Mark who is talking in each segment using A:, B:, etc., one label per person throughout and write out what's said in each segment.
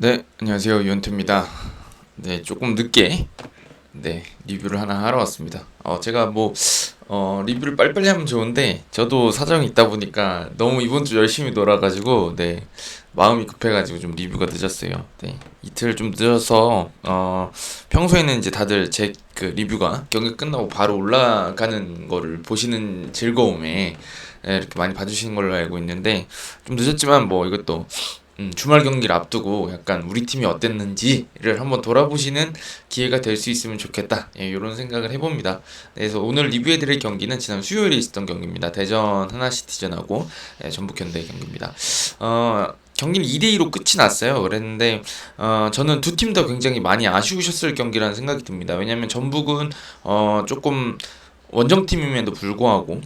A: 네, 안녕하세요. 유현태입니다. 네, 조금 늦게 리뷰를 하나 하러 왔습니다. 제가 리뷰를 빨리빨리 하면 좋은데 저도 사정이 있다 보니까 너무 이번 주 열심히 놀아가지고 마음이 급해가지고 좀 리뷰가 늦었어요. 네, 이틀 좀 늦어서 평소에는 이제 다들 제 그 리뷰가 경기 끝나고 바로 올라가는 거를 보시는 즐거움에 이렇게 많이 봐주시는 걸로 알고 있는데 좀 늦었지만 뭐 이것도 주말 경기를 앞두고 약간 우리 팀이 어땠는지를 한번 돌아보시는 기회가 될 수 있으면 좋겠다. 이런 생각을 해봅니다. 그래서 오늘 리뷰해드릴 경기는 지난 수요일에 있었던 경기입니다. 대전 하나시티즌하고 전북 현대 경기입니다. 경기는 2대2로 끝이 났어요. 그랬는데 저는 두 팀 다 굉장히 많이 아쉬우셨을 경기라는 생각이 듭니다. 왜냐하면 전북은 조금 원정팀임에도 불구하고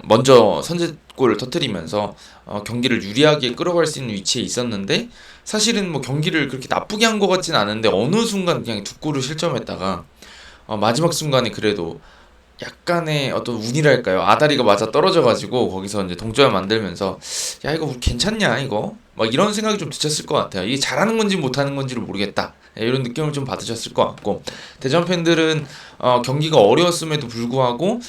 A: 먼저 선제골을 터뜨리면서 경기를 유리하게 끌어갈 수 있는 위치에 있었는데 사실은 뭐 경기를 그렇게 나쁘게 한 것 같진 않은데 어느 순간 그냥 두 골을 실점했다가 마지막 순간에 그래도 약간의 어떤 운이랄까요? 아다리가 맞아 떨어져가지고 거기서 이제 동점을 만들면서 야 이거 우리 괜찮냐 이거? 막 이런 생각이 좀 드셨을 것 같아요. 이게 잘하는 건지 못하는 건지를 모르겠다. 이런 느낌을 좀 받으셨을 것 같고 대전 팬들은 경기가 어려웠음에도 불구하고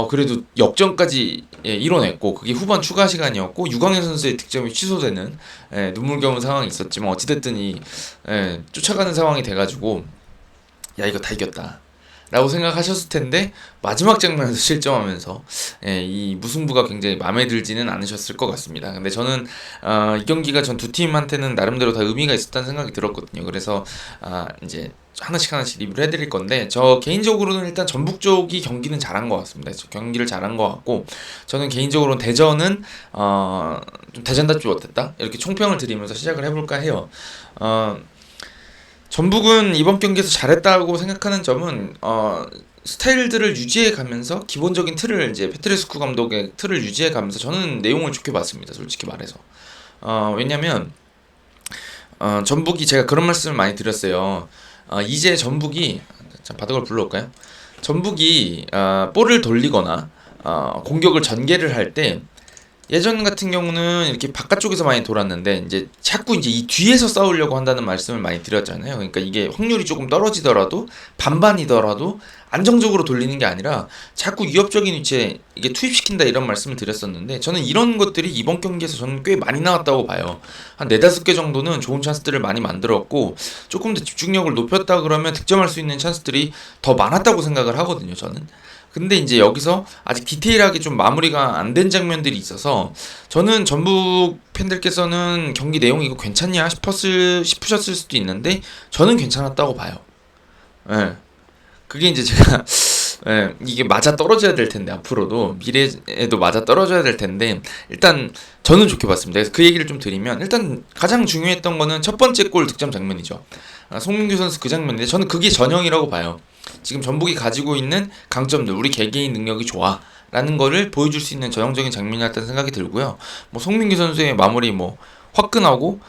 A: 그래도 역전까지 이뤄냈고 그게 후반 추가 시간이었고 유광현 선수의 득점이 취소되는 눈물겨운 상황이 있었지만 어찌됐든 쫓아가는 상황이 돼가지고 야 이거 다 이겼다 라고 생각하셨을 텐데 마지막 장면에서 실점하면서 이 무승부가 굉장히 마음에 들지는 않으셨을 것 같습니다. 근데 저는 이 경기가 전 두 팀한테는 나름대로 다 의미가 있었다는 생각이 들었거든요. 그래서 이제 하나씩 리뷰를 해드릴 건데 저 개인적으로는 일단 전북 쪽이 경기는 잘한 것 같습니다. 경기를 잘한 것 같고 저는 개인적으로는 대전은 좀 대전답지 못했다 이렇게 총평을 드리면서 시작을 해볼까 해요. 전북은 이번 경기에서 잘했다고 생각하는 점은 스타일들을 유지해 가면서 기본적인 틀을 이제 페트레스쿠 감독의 틀을 유지해 가면서 저는 내용을 좋게 봤습니다. 솔직히 말해서. 왜냐면 전북이 제가 그런 말씀을 많이 드렸어요. 이제 전북이 자, 바둑을 불러올까요? 전북이 볼을 돌리거나 공격을 전개를 할 때 예전 같은 경우는 이렇게 바깥쪽에서 많이 돌았는데 이제 자꾸 이제 이 뒤에서 싸우려고 한다는 말씀을 많이 드렸잖아요. 그러니까 이게 확률이 조금 떨어지더라도 반반이더라도 안정적으로 돌리는 게 아니라 자꾸 위협적인 위치에 이게 투입시킨다 이런 말씀을 드렸었는데 저는 이런 것들이 이번 경기에서 저는 꽤 많이 나왔다고 봐요. 한 네다섯 개 정도는 좋은 찬스들을 많이 만들었고 조금 더 집중력을 높였다 그러면 득점할 수 있는 찬스들이 더 많았다고 생각을 하거든요. 저는. 근데 이제 여기서 아직 디테일하게 좀 마무리가 안 된 장면들이 있어서 저는 전북 팬들께서는 경기 내용 이거 괜찮냐 싶으셨을 수도 있는데 저는 괜찮았다고 봐요. 예. 그게 이제 제가 이게 맞아 떨어져야 될 텐데 앞으로도 미래에도 맞아 떨어져야 될 텐데 일단 저는 좋게 봤습니다. 그래서 그 얘기를 좀 드리면 일단 가장 중요했던 거는 첫 번째 골 득점 장면이죠. 송민규 선수 그 장면인데 저는 그게 전형이라고 봐요. 지금 전북이 가지고 있는 강점들, 우리 개개인 능력이 좋아. 라는 거를 보여줄 수 있는 전형적인 장면이었다는 생각이 들고요. 뭐 송민기 선수의 마무리 뭐 화끈하고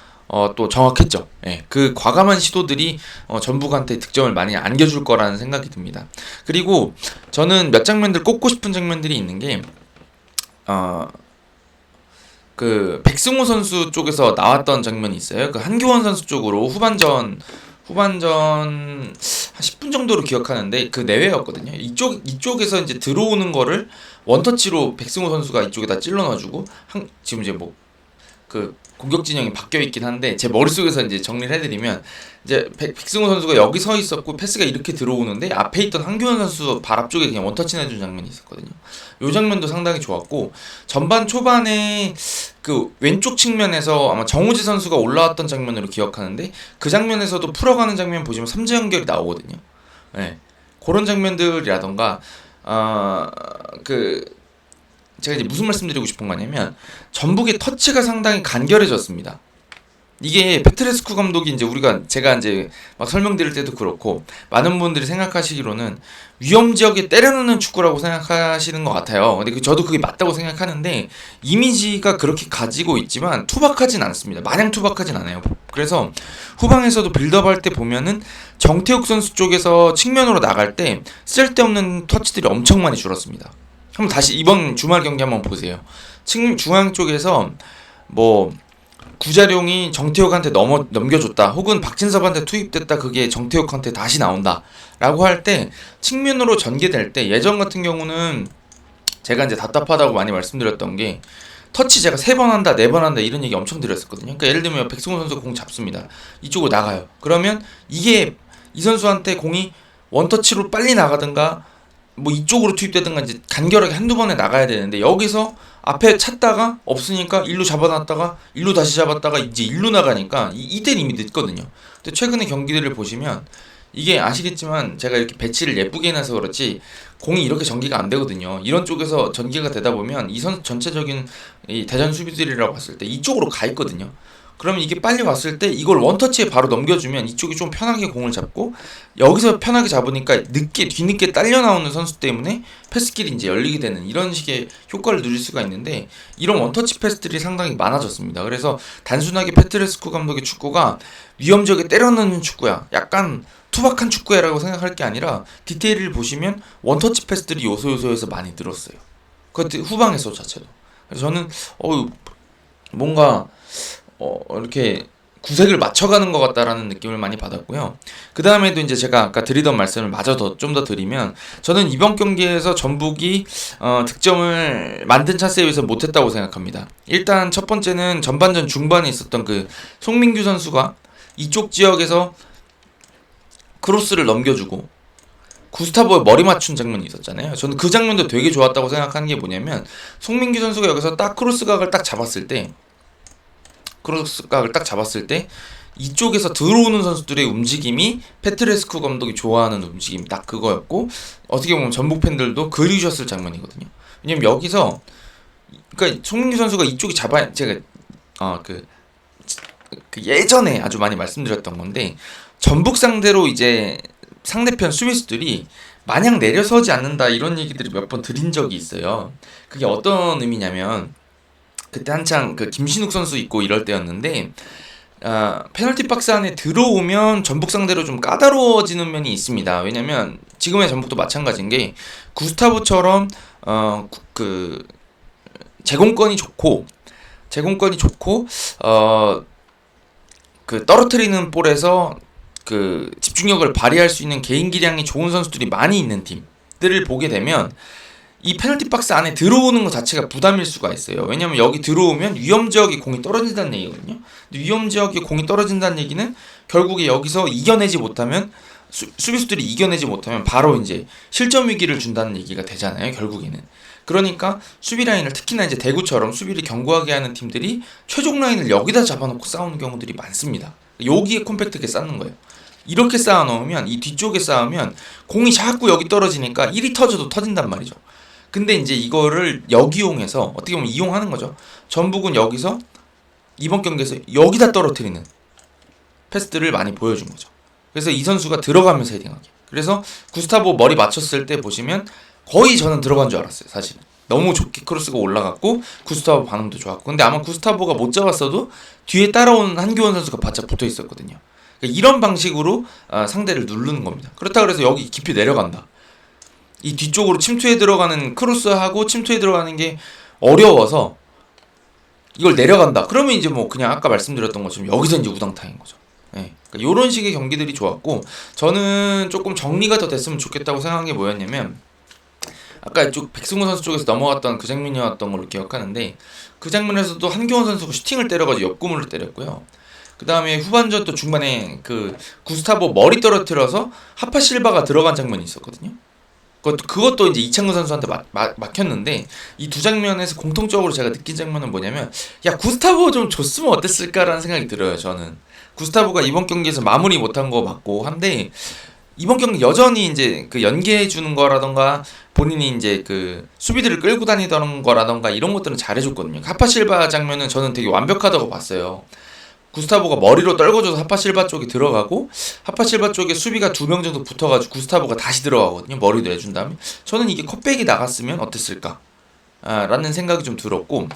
A: 또 정확했죠. 그 과감한 시도들이 전북한테 득점을 많이 안겨줄 거라는 생각이 듭니다. 그리고 저는 몇 장면들 꼽고 싶은 장면들이 있는 게 그 백승호 선수 쪽에서 나왔던 장면이 있어요. 그 한교원 선수 쪽으로 후반전 한 10분 정도로 기억하는데 그 내외였거든요. 이쪽에서 이제 들어오는 거를 원터치로 백승호 선수가 이쪽에다 찔러 넣어주고 지금 이제 뭐 그 공격 진영이 바뀌어 있긴 한데 제 머릿속에서 이제 정리를 해드리면 이제 백승호 선수가 여기 서 있었고 패스가 이렇게 들어오는데 앞에 있던 한교원 선수 발 앞쪽에 그냥 원터치 내준 장면이 있었거든요. 요 장면도 상당히 좋았고 전반 초반에 그 왼쪽 측면에서 아마 정우지 선수가 올라왔던 장면으로 기억하는데 그 장면에서도 풀어가는 장면 보시면 삼재 연결이 나오거든요. 그런 장면들이라던가 그 제가 이제 무슨 말씀드리고 싶은 거냐면 전북의 터치가 상당히 간결해졌습니다. 이게 페트레스쿠 감독이 이제 제가 이제 막 설명드릴 때도 그렇고 많은 분들이 생각하시기로는 위험 지역에 때려넣는 축구라고 생각하시는 것 같아요. 근데 저도 그게 맞다고 생각하는데 이미지가 그렇게 가지고 있지만 투박하진 않습니다. 마냥 투박하진 않아요. 그래서 후방에서도 빌드업할 때 보면은 정태욱 선수 쪽에서 측면으로 나갈 때 쓸데없는 터치들이 엄청 많이 줄었습니다. 한번 다시 이번 주말 경기 한번 보세요. 중앙 쪽에서 뭐 구자룡이 정태욱한테 넘겨줬다, 혹은 박진섭한테 투입됐다, 그게 정태욱한테 다시 나온다 라고 할 때 측면으로 전개될 때, 예전 같은 경우는 제가 이제 답답하다고 많이 말씀드렸던 게, 터치 제가 3번 한다, 4번 한다 이런 얘기 엄청 드렸었거든요. 그러니까 예를 들면 백승호 선수가 공 잡습니다. 이쪽으로 나가요. 그러면 이게 이 선수한테 공이 원터치로 빨리 나가든가 뭐 이쪽으로 투입되든가 이제 간결하게 한두 번에 나가야 되는데, 여기서 앞에 찾다가 없으니까 일루 잡아놨다가 일루 다시 잡았다가 이제 일루 나가니까 이때는 이미 늦거든요. 근데 최근에 경기들을 보시면 이게 아시겠지만, 제가 이렇게 배치를 예쁘게 해놔서 그렇지 공이 이렇게 전개가 안 되거든요. 이런 쪽에서 전개가 되다 보면 이 선수 전체적인 이 대전 수비들이라고 봤을 때 이쪽으로 가 있거든요. 그러면 이게 빨리 왔을 때 이걸 원터치에 바로 넘겨주면 이쪽이 좀 편하게 공을 잡고, 여기서 편하게 잡으니까 뒤늦게 딸려 나오는 선수 때문에 패스길이 이제 열리게 되는 이런 식의 효과를 누릴 수가 있는데, 이런 원터치 패스들이 상당히 많아졌습니다. 그래서 단순하게 페트레스쿠 감독의 축구가 위험 지역에 때려 넣는 축구야, 약간 투박한 축구야라고 생각할 게 아니라, 디테일을 보시면 원터치 패스들이 요소요소에서 많이 늘었어요. 그 후방에서 자체도. 그래서 저는 뭔가 이렇게 구색을 맞춰가는 것 같다라는 느낌을 많이 받았고요. 그 다음에도 이제 제가 아까 드리던 말씀을 마저 좀 더 드리면, 저는 이번 경기에서 전북이 득점을 만든 찬스에 비해서 못했다고 생각합니다. 일단 첫 번째는 전반전 중반에 있었던 그 송민규 선수가 이쪽 지역에서 크로스를 넘겨주고 구스타보의 머리 맞춘 장면이 있었잖아요. 저는 그 장면도 되게 좋았다고 생각하는 게 뭐냐면, 송민규 선수가 여기서 딱 크로스각을 딱 잡았을 때 이쪽에서 들어오는 선수들의 움직임이 페트레스쿠 감독이 좋아하는 움직임, 딱 그거였고, 어떻게 보면 전북 팬들도 그리셨을 장면이거든요. 왜냐면 여기서 그러니까 송민규 선수가 이쪽이 제가 그 예전에 아주 많이 말씀드렸던 건데, 전북 상대로 이제 상대편 수비수들이 마냥 내려서지 않는다 이런 얘기들을 몇 번 드린 적이 있어요. 그게 어떤 의미냐면, 그때 한창 그 김신욱 선수 있고 이럴 때였는데, 페널티 박스 안에 들어오면 전북 상대로 좀 까다로워지는 면이 있습니다. 왜냐면 지금의 전북도 마찬가지인 게, 구스타보처럼 그 제공권이 좋고 그 떨어뜨리는 볼에서 그 집중력을 발휘할 수 있는 개인 기량이 좋은 선수들이 많이 있는 팀들을 보게 되면, 이 페널티 박스 안에 들어오는 것 자체가 부담일 수가 있어요. 왜냐면 여기 들어오면 위험 지역에 공이 떨어진다는 얘기거든요. 근데 위험 지역에 공이 떨어진다는 얘기는 결국에 여기서 이겨내지 못하면, 수비수들이 이겨내지 못하면 바로 이제 실점 위기를 준다는 얘기가 되잖아요, 결국에는. 그러니까 수비 라인을, 특히나 이제 대구처럼 수비를 견고하게 하는 팀들이 최종 라인을 여기다 잡아놓고 싸우는 경우들이 많습니다. 여기에 콤팩트하게 쌓는 거예요. 이렇게 쌓아놓으면, 이 뒤쪽에 쌓으면 공이 자꾸 여기 떨어지니까 일이 터져도 터진단 말이죠. 근데 이제 이거를 역이용해서 어떻게 보면 이용하는 거죠. 전북은 여기서 이번 경기에서 여기다 떨어뜨리는 패스들을 많이 보여준 거죠. 그래서 이 선수가 들어가면서 헤딩하게. 그래서 구스타보 머리 맞췄을 때 보시면 거의 저는 들어간 줄 알았어요, 사실은. 너무 좋게 크로스가 올라갔고 구스타보 반응도 좋았고. 근데 아마 구스타보가 못 잡았어도 뒤에 따라오는 한교원 선수가 바짝 붙어 있었거든요. 그러니까 이런 방식으로 상대를 누르는 겁니다. 그렇다 그래서 여기 깊이 내려간다, 이 뒤쪽으로 침투해 들어가는 크로스하고 침투해 들어가는 게 어려워서 이걸 내려간다, 그러면 이제 뭐 그냥 아까 말씀드렸던 것처럼 여기서 이제 우당탕인 거죠. 네. 그러니까 이런 식의 경기들이 좋았고, 저는 조금 정리가 더 됐으면 좋겠다고 생각한 게 뭐였냐면, 아까 이쪽 백승호 선수 쪽에서 넘어갔던 그 장면이었던 걸로 기억하는데, 그 장면에서도 한교원 선수가 슈팅을 때려가지고 옆구멍을 때렸고요. 그 다음에 후반전 또 중반에 그 구스타보 머리 떨어뜨려서 하파실바가 들어간 장면이 있었거든요. 그것도 이제 이창근 선수한테 막혔는데, 이 두 장면에서 공통적으로 제가 느낀 장면은 뭐냐면, 야, 구스타보 좀 줬으면 어땠을까라는 생각이 들어요. 저는 구스타보가 이번 경기에서 마무리 못한 거 맞고 한데, 이번 경기 여전히 이제 그 연계해 주는 거라던가 본인이 이제 그 수비들을 끌고 다니던 거라던가 이런 것들은 잘해줬거든요. 하파실바 장면은 저는 되게 완벽하다고 봤어요. 구스타보가 머리로 떨궈줘서 하파실바 쪽에 들어가고, 하파실바 쪽에 수비가 2명 정도 붙어가지고 구스타보가 다시 들어가거든요. 머리도 해준 다음에. 저는 이게 컷백이 나갔으면 어땠을까 라는 생각이 좀 들었고,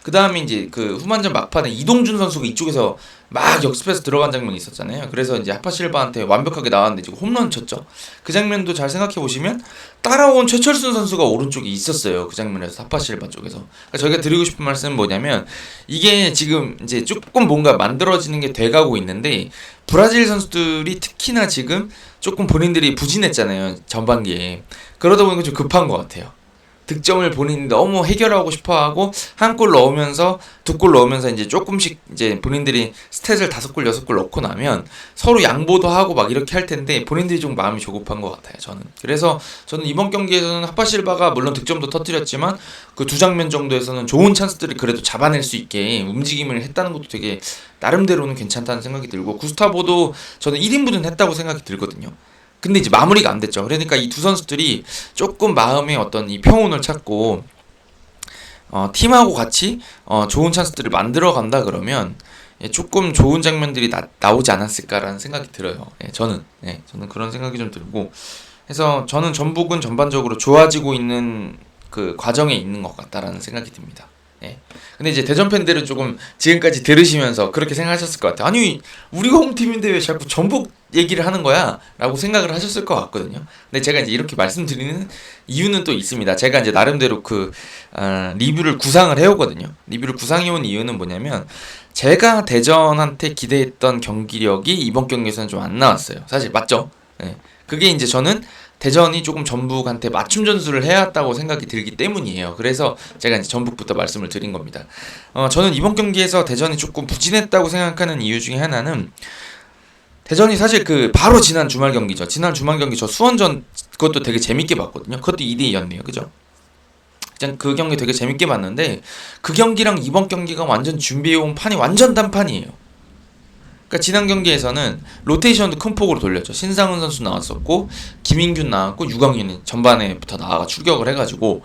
A: 그 다음에 이제 그 후반전 막판에 이동준 선수가 이쪽에서 막 역습해서 들어간 장면이 있었잖아요. 그래서 이제 하파실바한테 완벽하게 나왔는데 지금 홈런 쳤죠. 그 장면도 잘 생각해 보시면 따라온 최철순 선수가 오른쪽에 있었어요. 그 장면에서 하파실바 쪽에서. 그러니까 저희가 드리고 싶은 말씀은 뭐냐면 이게 지금 이제 조금 뭔가 만들어지는 게 돼가고 있는데 브라질 선수들이 특히나 지금 조금 본인들이 부진했잖아요. 전반기에. 그러다 보니까 좀 급한 것 같아요. 득점을 본인이 너무 해결하고 싶어하고 한 골 넣으면서 두 골 넣으면서 이제 조금씩 이제 본인들이 스탯을 5골 6골 넣고 나면 서로 양보도 하고 막 이렇게 할 텐데 본인들이 좀 마음이 조급한 것 같아요. 저는. 그래서 저는 이번 경기에서는 하파실바가 물론 득점도 터뜨렸지만 그 두 장면 정도에서는 좋은 찬스들을 그래도 잡아낼 수 있게 움직임을 했다는 것도 되게 나름대로는 괜찮다는 생각이 들고 구스타보도 저는 1인분은 했다고 생각이 들거든요. 근데 이제 마무리가 안 됐죠. 그러니까 이 두 선수들이 조금 마음의 어떤 이 평온을 찾고 팀하고 같이 좋은 찬스들을 만들어 간다 그러면 조금 좋은 장면들이 나오지 않았을까라는 생각이 들어요. 저는 그런 생각이 좀 들고 해서 저는 전북은 전반적으로 좋아지고 있는 그 과정에 있는 것 같다라는 생각이 듭니다. 근데 이제 대전 팬들은 조금 지금까지 들으시면서 그렇게 생각하셨을 것 같아요. 아니 우리가 홈팀인데 왜 자꾸 전북 얘기를 하는 거야? 라고 생각을 하셨을 것 같거든요. 근데 제가 이제 이렇게 말씀드리는 이유는 또 있습니다. 제가 이제 나름대로 리뷰를 구상을 해오거든요. 리뷰를 구상해온 이유는 뭐냐면 제가 대전한테 기대했던 경기력이 이번 경기에서는 좀 안 나왔어요. 사실 맞죠? 그게 이제 저는 대전이 조금 전북한테 맞춤 전술을 해왔다고 생각이 들기 때문이에요. 그래서 제가 이제 전북부터 말씀을 드린 겁니다. 저는 이번 경기에서 대전이 조금 부진했다고 생각하는 이유 중에 하나는 대전이 사실 바로 지난 주말 경기죠. 지난 주말 경기 저 수원전 그것도 되게 재밌게 봤거든요. 그것도 2대2였네요. 그죠? 그 경기 되게 재밌게 봤는데 그 경기랑 이번 경기가 완전 준비해온 판이 완전 단판이에요. 그러니까 지난 경기에서는 로테이션도 큰 폭으로 돌렸죠. 신상훈 선수 나왔었고 김인균 나왔고 유광현이 전반에부터 나와가 출격을 해가지고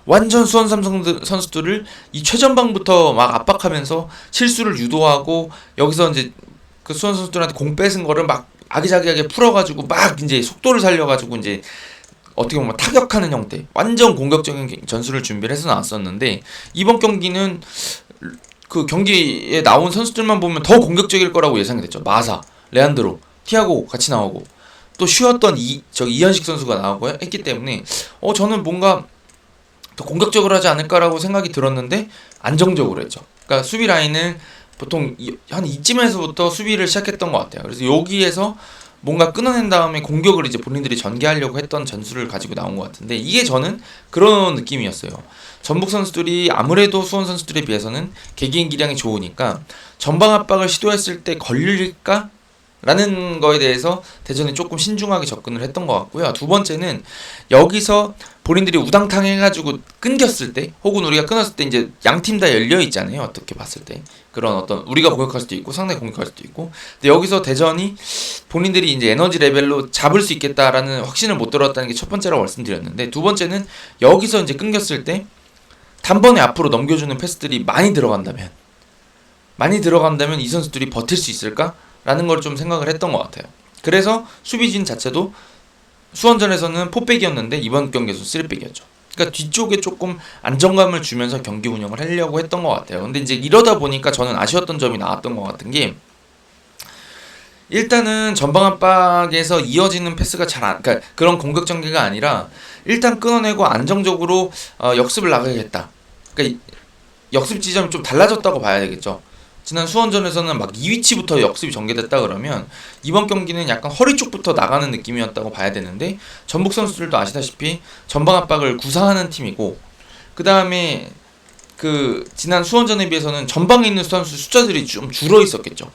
A: 완전 수원 삼성 선수들을 이 최전방부터 막 압박하면서 실수를 유도하고 여기서 이제 그 수원 선수들한테 공 뺏은 거를 막 아기자기하게 풀어가지고 막 이제 속도를 살려가지고 이제 어떻게 보면 타격하는 형태 완전 공격적인 전술을 준비를 해서 나왔었는데 이번 경기는 그 경기에 나온 선수들만 보면 더 공격적일 거라고 예상이 됐죠. 마사, 레안드로, 티아고 같이 나오고 또 쉬었던 이현식 선수가 나오고 했기 때문에 저는 뭔가 더 공격적으로 하지 않을까라고 생각이 들었는데 안정적으로 했죠. 그러니까 수비 라인을 보통 한 이쯤에서부터 수비를 시작했던 것 같아요. 그래서 여기에서 뭔가 끊어낸 다음에 공격을 이제 본인들이 전개하려고 했던 전술을 가지고 나온 것 같은데 이게 저는 그런 느낌이었어요. 전북 선수들이 아무래도 수원 선수들에 비해서는 개개인 기량이 좋으니까 전방 압박을 시도했을 때 걸릴까? 라는 거에 대해서 대전이 조금 신중하게 접근을 했던 것 같고요. 두 번째는 여기서 본인들이 우당탕 해가지고 끊겼을 때 혹은 우리가 끊었을 때 이제 양팀 다 열려있잖아요. 어떻게 봤을 때 그런 어떤 우리가 공격할 수도 있고 상대가 공격할 수도 있고 근데 여기서 대전이 본인들이 이제 에너지 레벨로 잡을 수 있겠다라는 확신을 못 들었다는 게 첫 번째라고 말씀드렸는데 두 번째는 여기서 이제 끊겼을 때 단번에 앞으로 넘겨주는 패스들이 많이 들어간다면 이 선수들이 버틸 수 있을까? 라는 걸 좀 생각을 했던 것 같아요. 그래서 수비진 자체도 수원전에서는 4백이었는데 이번 경기에서 3백이었죠. 그러니까 뒤쪽에 조금 안정감을 주면서 경기 운영을 하려고 했던 것 같아요. 근데 이제 이러다 보니까 저는 아쉬웠던 점이 나왔던 것 같은 게 일단은 전방 압박에서 이어지는 패스가 그러니까 그런 공격 전개가 아니라 일단 끊어내고 안정적으로 역습을 나가겠다. 그러니까 역습 지점이 좀 달라졌다고 봐야 되겠죠. 지난 수원전에서는 막 이 위치부터 역습이 전개됐다 그러면 이번 경기는 약간 허리 쪽부터 나가는 느낌이었다고 봐야 되는데 전북 선수들도 아시다시피 전방 압박을 구사하는 팀이고 그 다음에 지난 수원전에 비해서는 전방에 있는 선수 숫자들이 좀 줄어 있었겠죠.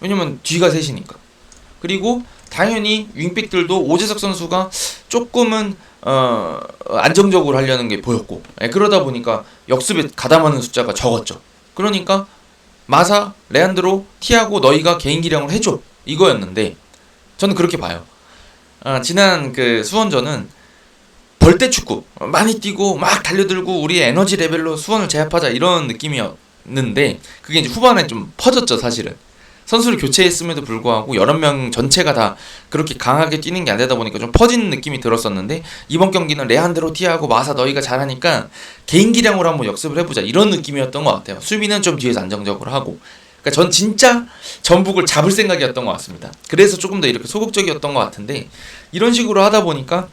A: 왜냐면 뒤가 셋이니까. 그리고 당연히 윙백들도 오재석 선수가 조금은 안정적으로 하려는 게 보였고 그러다 보니까 역습에 가담하는 숫자가 적었죠. 그러니까 마사, 레안드로, 티아고 너희가 개인 기량을 해줘 이거였는데 저는 그렇게 봐요. 지난 수원전은 벌떼 축구 많이 뛰고 막 달려들고 우리의 에너지 레벨로 수원을 제압하자 이런 느낌이었는데 그게 이제 후반에 좀 퍼졌죠. 사실은 선수를 교체했음에도 불구하고 여러 명 전체가 다 그렇게 강하게 뛰는 게 안 되다 보니까 좀 퍼지는 느낌이 들었었는데, 이번 경기는 레안드로 티아고 마사 너희가 잘하니까 개인 기량으로 한번 역습을 해보자 이런 느낌이었던 것 같아요. 수비는 좀 뒤에서 안정적으로 하고. 그러니까 전 진짜 전북을 잡을 생각이었던 것 같습니다. 그래서 조금 더 이렇게 소극적이었던 것 같은데, 이런 식으로 하다 보니까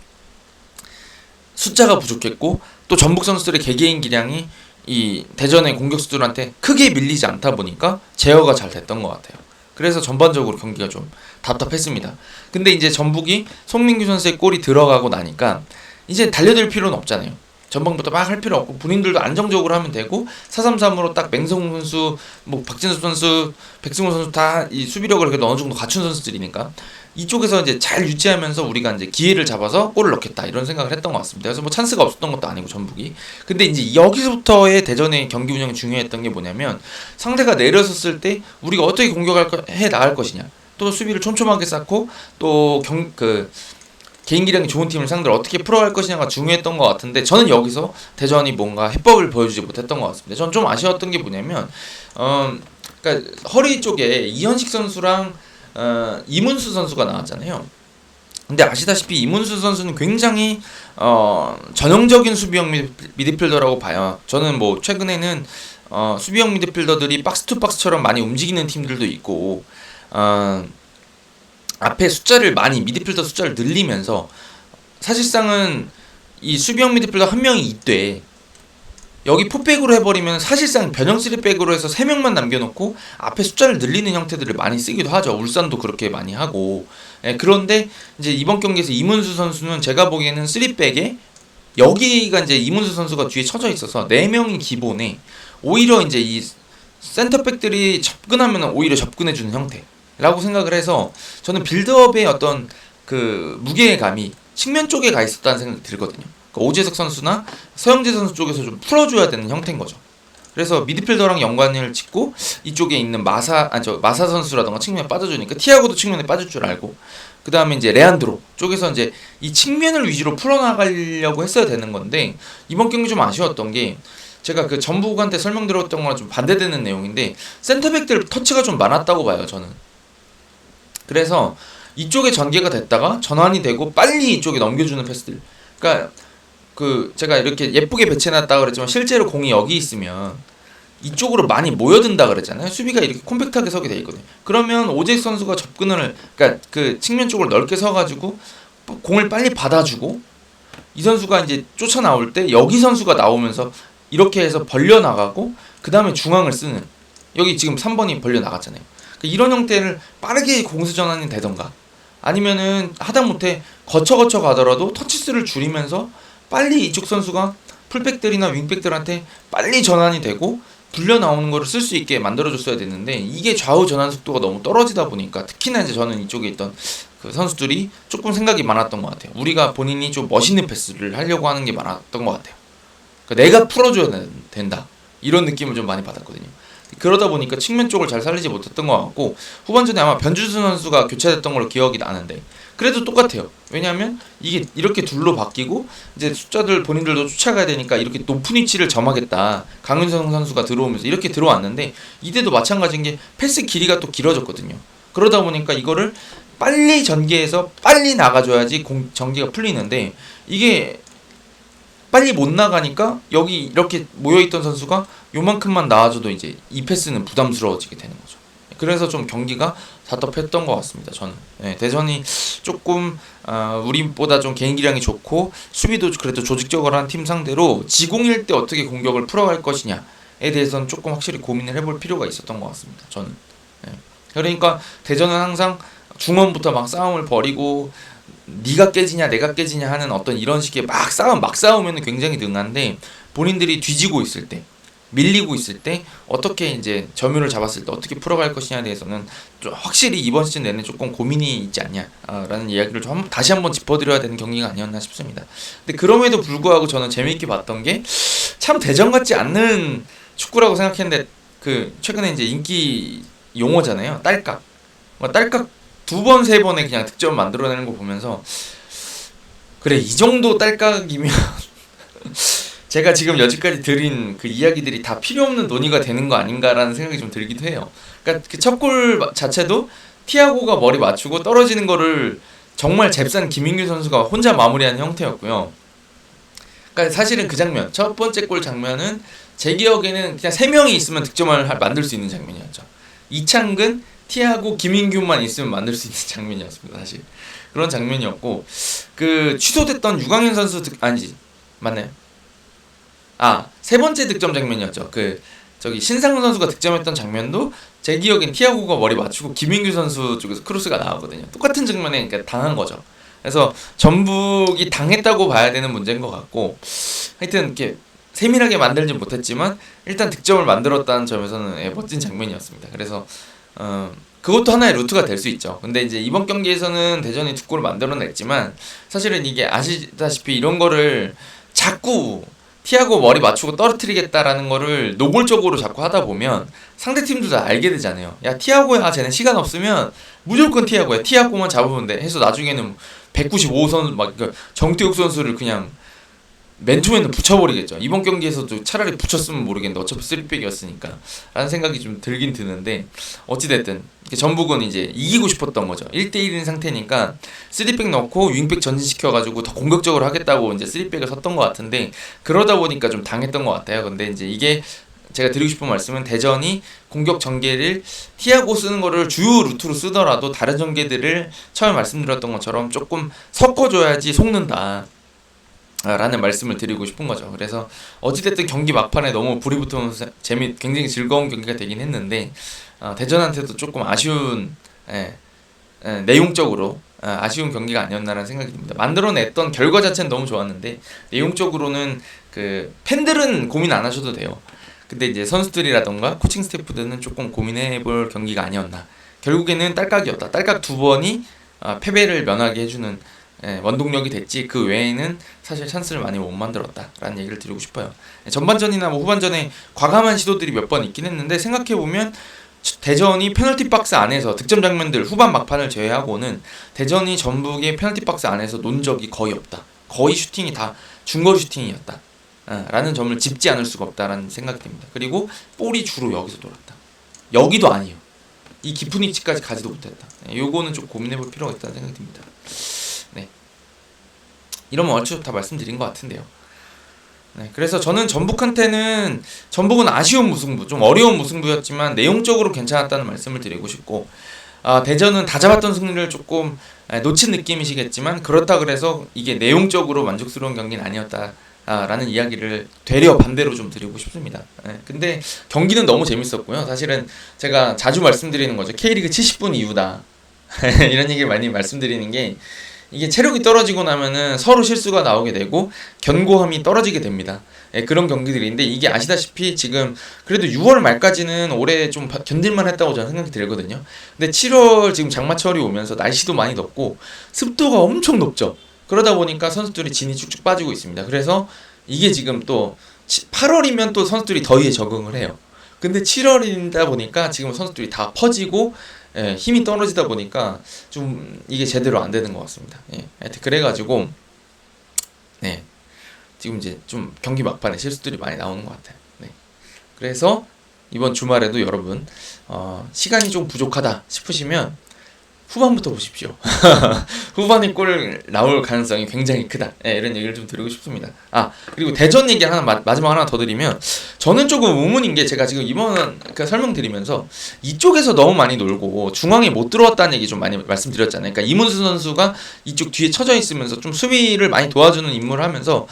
A: 숫자가 부족했고 또 전북 선수들의 개개인 기량이 이 대전의 공격수들한테 크게 밀리지 않다 보니까 제어가 잘 됐던 것 같아요. 그래서 전반적으로 경기가 좀 답답했습니다. 근데 이제 전북이 송민규 선수의 골이 들어가고 나니까 이제 달려들 필요는 없잖아요. 전방부터 막 할 필요 없고 본인들도 안정적으로 하면 되고, 4-3-3으로 딱 맹성훈 선수, 뭐 박진수 선수, 백승호 선수 다 이 수비력을 그래도 어느 정도 갖춘 선수들이니까 이쪽에서 이제 잘 유지하면서 우리가 이제 기회를 잡아서 골을 넣겠다 이런 생각을 했던 것 같습니다. 그래서 뭐 찬스가 없었던 것도 아니고 전북이. 근데 이제 여기서부터의 대전의 경기 운영이 중요했던 게 뭐냐면, 상대가 내려섰을 때 우리가 어떻게 해 나갈 것이냐, 또 수비를 촘촘하게 쌓고 또 개인 기량이 좋은 팀을 상대로 어떻게 풀어갈 것이냐가 중요했던 것 같은데, 저는 여기서 대전이 뭔가 해법을 보여주지 못했던 것 같습니다. 저는 좀 아쉬웠던 게 뭐냐면, 그러니까 허리 쪽에 이현식 선수랑 이문수 선수가 나왔잖아요. 근데 아시다시피 이문수 선수는 굉장히 전형적인 수비형 미드필더라고 봐요. 저는 뭐 최근에는 수비형 미드필더들이 박스 투 박스처럼 많이 움직이는 팀들도 있고, 앞에 숫자를 많이 미드필더 숫자를 늘리면서 사실상은 이 수비형 미드필더 한 명이 있대. 여기 포백으로 해버리면 사실상 변형 3백으로 해서 3명만 남겨놓고 앞에 숫자를 늘리는 형태들을 많이 쓰기도 하죠. 울산도 그렇게 많이 하고. 그런데 이제 이번 경기에서 이문수 선수는 제가 보기에는 3백에 여기가 이제 이문수 선수가 뒤에 쳐져 있어서 4명이 기본에, 오히려 이제 이 센터백들이 접근하면 오히려 접근해주는 형태라고 생각을 해서, 저는 빌드업의 어떤 그 무게감이 측면 쪽에 가 있었다는 생각이 들거든요. 오재석 선수나 서영재 선수 쪽에서 좀 풀어줘야 되는 형태인 거죠. 그래서 미드필더랑 연관을 짓고 이쪽에 있는 마사 선수라던가 측면에 빠져주니까 티아고도 측면에 빠질 줄 알고, 그 다음에 이제 레안드로 쪽에서 이제 이 측면을 위주로 풀어나가려고 했어야 되는 건데, 이번 경기 좀 아쉬웠던 게, 제가 그 전북한테 설명드렸던 거랑 좀 반대되는 내용인데, 센터백들 터치가 좀 많았다고 봐요, 저는. 그래서 이쪽에 전개가 됐다가 전환이 되고 빨리 이쪽에 넘겨주는 패스들. 그러니까 제가 이렇게 예쁘게 배치해놨다 그랬지만 실제로 공이 여기 있으면 이쪽으로 많이 모여든다 그랬잖아요. 수비가 이렇게 콤팩트하게 서게 돼 있거든요. 그러면 오재익 선수가 그러니까 그 측면 쪽을 넓게 서가지고 공을 빨리 받아주고, 이 선수가 이제 쫓아 나올 때 여기 선수가 나오면서 이렇게 해서 벌려 나가고, 그 다음에 중앙을 쓰는, 여기 지금 3번이 벌려 나갔잖아요. 이런 형태를 빠르게 공수 전환이 되던가, 아니면은 하다못해 거쳐 가더라도 터치수를 줄이면서 빨리 이쪽 선수가 풀백들이나 윙백들한테 빨리 전환이 되고 불려 나오는 거를 쓸 수 있게 만들어줬어야 됐는데, 이게 좌우 전환 속도가 너무 떨어지다 보니까, 특히나 이제 저는 이쪽에 있던 그 선수들이 조금 생각이 많았던 것 같아요. 우리가 본인이 좀 멋있는 패스를 하려고 하는 게 많았던 것 같아요. 그러니까 내가 풀어줘야 된다, 이런 느낌을 좀 많이 받았거든요. 그러다 보니까 측면 쪽을 잘 살리지 못했던 것 같고, 후반전에 아마 변준수 선수가 교체됐던 걸로 기억이 나는데, 그래도 똑같아요. 왜냐하면 이게 이렇게 둘로 바뀌고 이제 숫자들 본인들도 쫓아가야 되니까 이렇게 높은 위치를 점하겠다, 강윤성 선수가 들어오면서 이렇게 들어왔는데, 이때도 마찬가지인 게 패스 길이가 또 길어졌거든요. 그러다 보니까 이거를 빨리 전개해서 빨리 나가줘야지 전개가 풀리는데, 이게 빨리 못 나가니까 여기 이렇게 모여있던 선수가 요만큼만 나와줘도 이제 이 패스는 부담스러워지게 되는 거죠. 그래서 좀 경기가 답답했던 것 같습니다, 저는. 대전이 조금 우리보다 좀 개인 기량이 좋고 수비도 그래도 조직적으로 한 팀 상대로 지공일 때 어떻게 공격을 풀어갈 것이냐에 대해서는 조금 확실히 고민을 해볼 필요가 있었던 것 같습니다, 저는. 그러니까 대전은 항상 중원부터 막 싸움을 벌이고 네가 깨지냐 내가 깨지냐 하는 어떤 이런 식의 막 싸우면 굉장히 능한데, 본인들이 뒤지고 있을 때, 밀리고 있을 때 어떻게 이제 점유를 잡았을 때 어떻게 풀어갈 것이냐에 대해서는 좀 확실히 이번 시즌 내내 조금 고민이 있지 않냐라는 이야기를 좀 다시 한번 짚어드려야 되는 경기가 아니었나 싶습니다. 근데 그럼에도 불구하고 저는 재미있게 봤던 게, 참 대전 같지 않는 축구라고 생각했는데, 그 최근에 이제 인기 용어잖아요, 딸깍. 딸깍 2번 3번에 그냥 득점 만들어내는 거 보면서, 그래 이 정도 딸깍이면 제가 지금 여지까지 드린 그 이야기들이 다 필요 없는 논의가 되는 거 아닌가라는 생각이 좀 들기도 해요. 그러니까 그 첫 골 자체도 티아고가 머리 맞추고 떨어지는 거를 정말 잽싼 김민규 선수가 혼자 마무리한 형태였고요. 그러니까 사실은 그 장면, 첫 번째 골 장면은 제 기억에는 그냥 세 명이 있으면 득점을 만들 수 있는 장면이었죠. 이창근, 티아고, 김민규만 있으면 만들 수 있는 장면이었습니다. 사실 그런 장면이었고, 그 취소됐던 유광현 선수 아니지, 맞나요? 아, 세 번째 득점 장면이었죠. 그 저기 신상훈 선수가 득점했던 장면도 제 기억엔 티아고가 머리 맞추고 김민규 선수 쪽에서 크로스가 나왔거든요. 똑같은 장면에 그러니까 당한 거죠. 그래서 전북이 당했다고 봐야 되는 문제인 것 같고, 하여튼 이렇게 세밀하게 만들진 못했지만 일단 득점을 만들었다는 점에서는 예, 멋진 장면이었습니다. 그래서 그것도 하나의 루트가 될 수 있죠. 근데 이제 이번 경기에서는 대전이 두 골을 만들어냈지만 사실은 이게 아시다시피 이런 거를 자꾸 티아고 머리 맞추고 떨어뜨리겠다라는 거를 노골적으로 자꾸 하다 보면 상대 팀도 다 알게 되잖아요. 야, 티아고야, 쟤는 시간 없으면 무조건 티아고야, 티아고만 잡으면 돼 해서 나중에는 195선 막 정태욱 선수를 그냥 맨 처음에는 붙여버리겠죠. 이번 경기에서도 차라리 붙였으면 모르겠는데 어차피 3백이었으니까 라는 생각이 좀 들긴 드는데, 어찌됐든 전북은 이제 이기고 싶었던 거죠. 1대1인 상태니까 3백 넣고 윙백 전진시켜가지고 더 공격적으로 하겠다고 이제 3백을 섰던 것 같은데, 그러다 보니까 좀 당했던 것 같아요. 근데 이제 이게 제가 드리고 싶은 말씀은, 대전이 공격 전개를 티아고 쓰는 거를 주요 루트로 쓰더라도 다른 전개들을 처음에 말씀드렸던 것처럼 조금 섞어줘야지 속는다 라는 말씀을 드리고 싶은 거죠. 그래서 어찌됐든 경기 막판에 너무 불이 붙으면서 굉장히 즐거운 경기가 되긴 했는데, 대전한테도 조금 아쉬운 내용적으로 아쉬운 경기가 아니었나라는 생각이 듭니다. 만들어냈던 결과 자체는 너무 좋았는데 내용적으로는 그 팬들은 고민 안 하셔도 돼요. 근데 이제 선수들이라던가 코칭 스태프들은 조금 고민해볼 경기가 아니었나. 결국에는 딸깍이었다. 딸깍 두 번이 패배를 면하게 해주는 원동력이 됐지, 그 외에는 사실 찬스를 많이 못 만들었다라는 얘기를 드리고 싶어요. 전반전이나 뭐 후반전에 과감한 시도들이 몇 번 있긴 했는데, 생각해보면 대전이 페널티 박스 안에서 득점 장면들, 후반 막판을 제외하고는 대전이 전북의 페널티 박스 안에서 논 적이 거의 없다. 거의 슈팅이 다 중거리 슈팅이었다 라는 점을 짚지 않을 수가 없다라는 생각이 듭니다. 그리고 볼이 주로 여기서 돌았다. 여기도 아니에요. 이 깊은 위치까지 가지도 못했다. 요거는 좀 고민해볼 필요가 있다는 생각이 듭니다. 네, 이러면 얼추 다 말씀드린 것 같은데요. 네, 그래서 저는 전북은 아쉬운 무승부, 좀 어려운 무승부였지만 내용적으로 괜찮았다는 말씀을 드리고 싶고, 대전은 다 잡았던 승리를 조금 놓친 느낌이시겠지만, 그렇다 그래서 이게 내용적으로 만족스러운 경기는 아니었다 라는 이야기를 되려 반대로 좀 드리고 싶습니다. 근데 경기는 너무 재밌었고요. 사실은 제가 자주 말씀드리는 거죠. K리그 70분 이후다 이런 얘기를 많이 말씀드리는 게, 이게 체력이 떨어지고 나면은 서로 실수가 나오게 되고 견고함이 떨어지게 됩니다. 그런 경기들인데, 이게 아시다시피 지금 그래도 6월 말까지는 올해 좀 견딜만 했다고 저는 생각이 들거든요. 근데 7월 지금 장마철이 오면서 날씨도 많이 덥고 습도가 엄청 높죠. 그러다 보니까 선수들이 진이 쭉쭉 빠지고 있습니다. 그래서 이게 지금 또 8월이면 또 선수들이 더위에 적응을 해요. 근데 7월이다 보니까 지금 선수들이 다 퍼지고 힘이 떨어지다 보니까 좀 이게 제대로 안 되는 것 같습니다. 하여튼 그래가지고 지금 이제 좀 경기 막판에 실수들이 많이 나오는 것 같아요. 그래서 이번 주말에도 여러분 시간이 좀 부족하다 싶으시면 후반부터 보십시오. 후반에 골 나올 가능성이 굉장히 크다. 이런 얘기를 좀 드리고 싶습니다. 그리고 대전 얘기 마지막 하나 더 드리면, 저는 조금 의문인 게, 제가 지금 이번 설명드리면서 이쪽에서 너무 많이 놀고 중앙에 못 들어왔다는 얘기 좀 많이 말씀드렸잖아요. 그러니까 이문수 선수가 이쪽 뒤에 쳐져 있으면서 좀 수비를 많이 도와주는 임무를 하면서,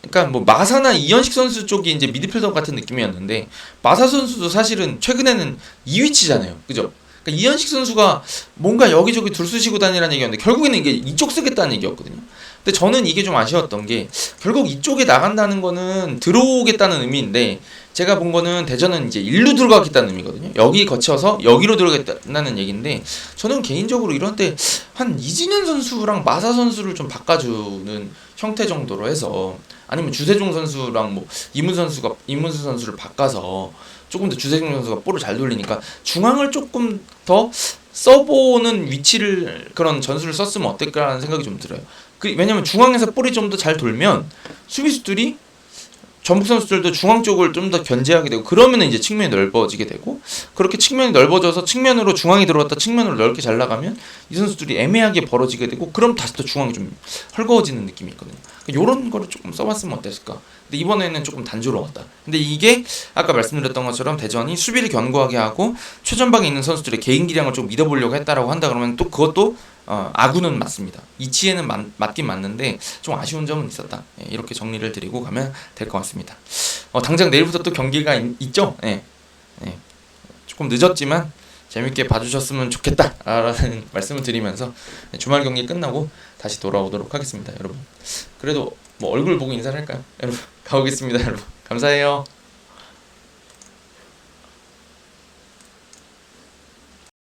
A: 그러니까 뭐 마사나 이현식 선수 쪽이 이제 미드필더 같은 느낌이었는데, 마사 선수도 사실은 최근에는 이 위치잖아요. 그죠? 그러니까 이현식 선수가 뭔가 여기저기 둘쑤시고 다니라는 얘기였는데 결국에는 이게 이쪽 쓰겠다는 얘기였거든요. 근데 저는 이게 좀 아쉬웠던 게, 결국 이쪽에 나간다는 거는 들어오겠다는 의미인데, 제가 본 거는 대전은 이제 일로 들어가겠다는 의미거든요. 여기 거쳐서 여기로 들어가겠다는 얘기인데, 저는 개인적으로 이런 때 한 이진현 선수랑 마사 선수를 좀 바꿔주는 형태 정도로 해서, 아니면 주세종 선수랑 뭐 이문수 선수를 바꿔서 조금 더 주세종 선수가 볼을 잘 돌리니까 중앙을 조금 더 써보는 위치를, 그런 전술을 썼으면 어떨까라는 생각이 좀 들어요. 왜냐면 중앙에서 볼이 좀 더 잘 돌면 수비수들이 전북 선수들도 중앙 쪽을 좀 더 견제하게 되고 그러면은 이제 측면이 넓어지게 되고 그렇게 측면이 넓어져서 측면으로 중앙이 들어왔다 측면으로 넓게 잘 나가면 이 선수들이 애매하게 벌어지게 되고 그럼 다시 또 중앙이 좀 헐거워지는 느낌이 있거든요. 요런 거를 조금 써봤으면 어땠을까? 근데 이번에는 조금 단조로웠다. 근데 이게 아까 말씀드렸던 것처럼 대전이 수비를 견고하게 하고 최전방에 있는 선수들의 개인 기량을 좀 믿어보려고 했다라고 한다 그러면 또 그것도 아구는 맞습니다. 이치에는 맞긴 맞는데 좀 아쉬운 점은 있었다. 예, 이렇게 정리를 드리고 가면 될 것 같습니다. 당장 내일부터 또 경기가 있죠. 예, 예. 조금 늦었지만 재밌게 봐주셨으면 좋겠다라는 말씀을 드리면서 주말 경기 끝나고 다시 돌아오도록 하겠습니다, 여러분. 그래도 뭐 얼굴 보고 인사를 할까요, 여러분? 가보겠습니다, 여러분. 감사해요.